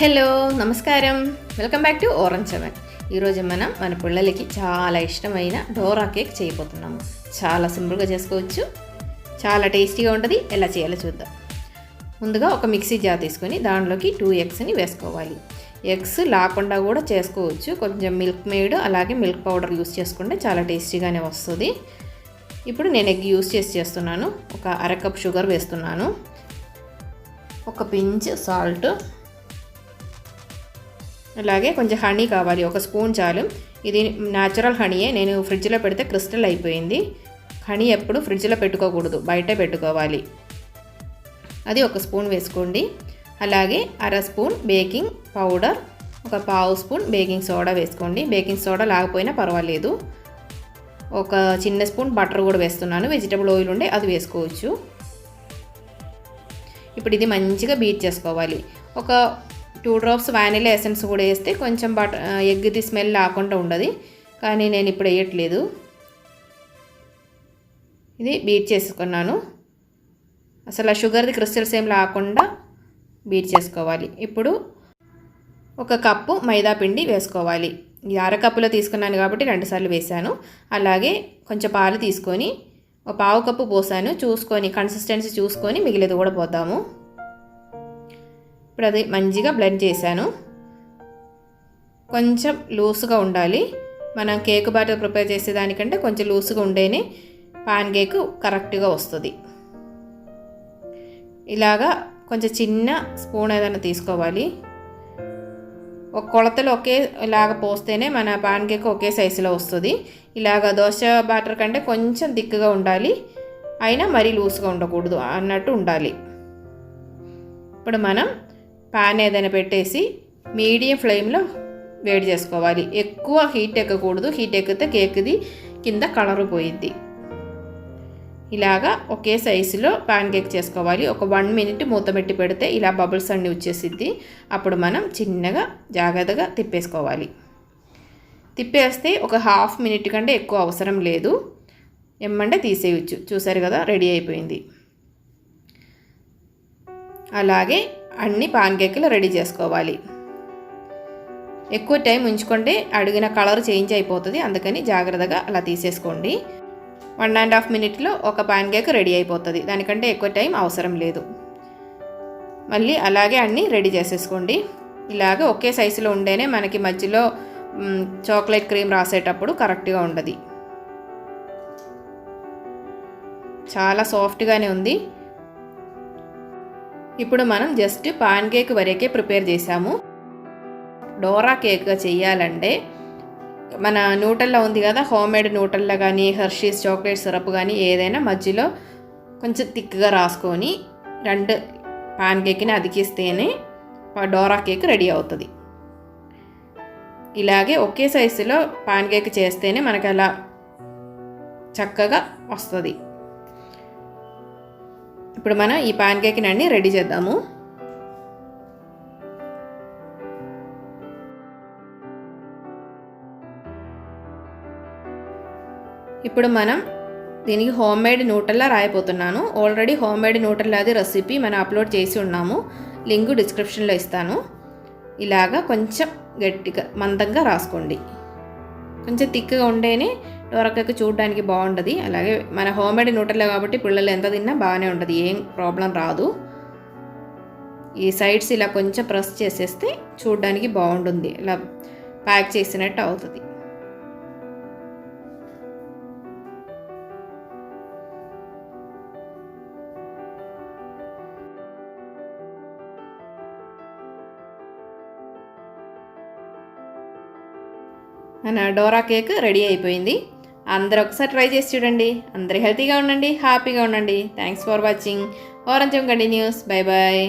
Hello నమస్కారం, welcome back to orange seven. ఈరోజు మనం మన పిల్లలకి చాలా ఇష్టమైన డోరా కేక్ చేయబోతున్నాము. చాలా సింపుల్గా చేసుకోవచ్చు, చాలా టేస్టీగా ఉంటుంది. ఎలా చేయాలో చూద్దాం. ముందుగా ఒక మిక్సీ జార్ తీసుకొని దాంట్లోకి 2 ఎగ్స్ని వేసుకోవాలి. ఎగ్స్ లేకుండా కూడా చేసుకోవచ్చు. కొంచెం మిల్క్ మేడ్ అలాగే మిల్క్ పౌడర్ యూస్ చేసుకుంటే చాలా టేస్టీగానే వస్తుంది. ఇప్పుడు నేను ఎగ్ యూస్ చేస్తున్నాను. ఒక అర కప్ షుగర్ వేస్తున్నాను, ఒక పించ్ సాల్ట్, అలాగే కొంచెం హనీ కావాలి, 1 స్పూన్ చాలు. ఇది న్యాచురల్ హనీయే, నేను ఫ్రిడ్జ్లో పెడితే క్రిస్టల్ అయిపోయింది. హనీ ఎప్పుడు ఫ్రిడ్జ్లో పెట్టుకోకూడదు, బయటే పెట్టుకోవాలి. అది 1 స్పూన్ వేసుకోండి. అలాగే అర స్పూన్ బేకింగ్ పౌడర్, ఒక పావు స్పూన్ బేకింగ్ సోడా వేసుకోండి. బేకింగ్ సోడా లేకపోయినా పర్వాలేదు. ఒక చిన్న స్పూన్ బటర్ కూడా వేస్తున్నాను, వెజిటబుల్ ఆయిల్ ఉండే అది వేసుకోవచ్చు. ఇప్పుడు ఇది మంచిగా బీట్ చేసుకోవాలి. ఒక 2 డ్రాప్స్ వానిలా ఎసెన్స్ కూడా వేస్తే కొంచెం ఎగ్ది స్మెల్ లేకుండా ఉండదు, కానీ నేను ఇప్పుడు వేయట్లేదు. ఇది బీట్ చేసుకున్నాను. అసలు ఆ షుగర్ది క్రిస్టల్స్ ఏం లేకుండా బీట్ చేసుకోవాలి. ఇప్పుడు 1 కప్పు మైదా పిండి వేసుకోవాలి. ఇది అర కప్పులో తీసుకున్నాను కాబట్టి 2 సార్లు వేసాను. అలాగే కొంచెం పాలు తీసుకొని 1/2 కప్పు పోసాను. చూసుకొని కన్సిస్టెన్సీ చూసుకొని మిగిలిది కూడా పోద్దాము. ఇప్పుడు అది మంచిగా బ్లెండ్ చేశాను. కొంచెం లూస్గా ఉండాలి. మనం కేక్ బ్యాటర్ ప్రిపేర్ చేసేదానికంటే కొంచెం లూస్గా ఉంటేనే పాన్ కేక్ కరెక్ట్గా వస్తుంది. ఇలాగా కొంచెం చిన్న స్పూన్ ఏదైనా తీసుకోవాలి. ఒక కొలతలు ఒకేలాగా పోస్తేనే మన పాన్ కేక్ ఒకే సైజులో వస్తుంది. ఇలాగ దోశ బ్యాటర్ కంటే కొంచెం థిక్గా ఉండాలి, అయినా మరీ లూస్గా ఉండకూడదు అన్నట్టు ఉండాలి. ఇప్పుడు మనం పాన్ ఏదైనా పెట్టేసి మీడియం ఫ్లేమ్లో వేడి చేసుకోవాలి. ఎక్కువ హీట్ ఎక్కకూడదు, హీట్ ఎక్కితే కేక్ది కింద కలర్ పోయిద్ది. ఇలాగా ఒకే సైజులో పాన్ కేక్ చేసుకోవాలి. ఒక 1 మినిట్ మూత పెట్టి పెడితే ఇలా బబుల్స్ అన్నీ వచ్చేసిద్ది. అప్పుడు మనం చిన్నగా జాగ్రత్తగా తిప్పేసుకోవాలి. తిప్పేస్తే ఒక 1/2 మినిట్ కంటే ఎక్కువ అవసరం లేదు, ఎమ్మంటే తీసేయచ్చు. చూసారు కదా, రెడీ అయిపోయింది. అలాగే అన్ని పాన్ కేకులు రెడీ చేసుకోవాలి. ఎక్కువ టైం ఉంచుకుంటే అడిగిన కలర్ చేంజ్ అయిపోతుంది, అందుకని జాగ్రత్తగా అలా తీసేసుకోండి. 1.5 మినిట్లో ఒక పాన్ కేక్ రెడీ అయిపోతుంది, దానికంటే ఎక్కువ టైం అవసరం లేదు. మళ్ళీ అలాగే అన్నీ రెడీ చేసేసుకోండి. ఇలాగ ఒకే సైజులో ఉండేనే మనకి మధ్యలో చాక్లెట్ క్రీమ్ రాసేటప్పుడు కరెక్ట్గా ఉండదు. చాలా సాఫ్ట్గానే ఉంది. ఇప్పుడు మనం జస్ట్ పాన్ కేక్ వరకే ప్రిపేర్ చేసాము. డోరా కేక్ చేయాలంటే మన న్యూటెల్లా ఉంది కదా, హోమ్మేడ్ న్యూటెల్లా కానీ హెర్షీస్ చాక్లెట్ సిరప్ కానీ ఏదైనా మధ్యలో కొంచెం థిక్గా రాసుకొని 2 పాన్ కేక్ని అతికిస్తేనే డోరా కేక్ రెడీ అవుతుంది. ఇలాగే ఒకే సైజులో పాన్ కేక్ చేస్తేనే మనకు అలా చక్కగా వస్తుంది. ఇప్పుడు మనం ఈ పాన్ కేక్ని అన్నీ రెడీ చేద్దాము. ఇప్పుడు మనం దీనికి హోమ్మేడ్ న్యూటెల్లా రాయిపోతున్నాను. ఆల్రెడీ హోమ్మేడ్ న్యూటెల్లాది రెసిపీ మనం అప్లోడ్ చేసి ఉన్నాము, లింక్ డిస్క్రిప్షన్లో ఇస్తాను. ఇలాగా కొంచెం గట్టిగా మందంగా రాసుకోండి. కొంచెం థిక్గా ఉంటేనే డోరా కేక్ చూడడానికి బాగుంటుంది. అలాగే మన హోమ్మేడ్ న్యూటెల్లా కాబట్టి పిల్లలు ఎంత తిన్నా బాగానే ఉంటుంది, ఏం ప్రాబ్లం రాదు. ఈ సైడ్స్ ఇలా కొంచెం ప్రెస్ చేసేస్తే చూడడానికి బాగుంటుంది, ఇలా ప్యాక్ చేసినట్టు అవుతుంది. మన డోరా కేక్ రెడీ అయిపోయింది. అందరూ ఒకసారి ట్రై చేసి చూడండి. అందరూ హెల్తీగా ఉండండి, హ్యాపీగా ఉండండి. Thanks for watching. Orange continues. Bye bye.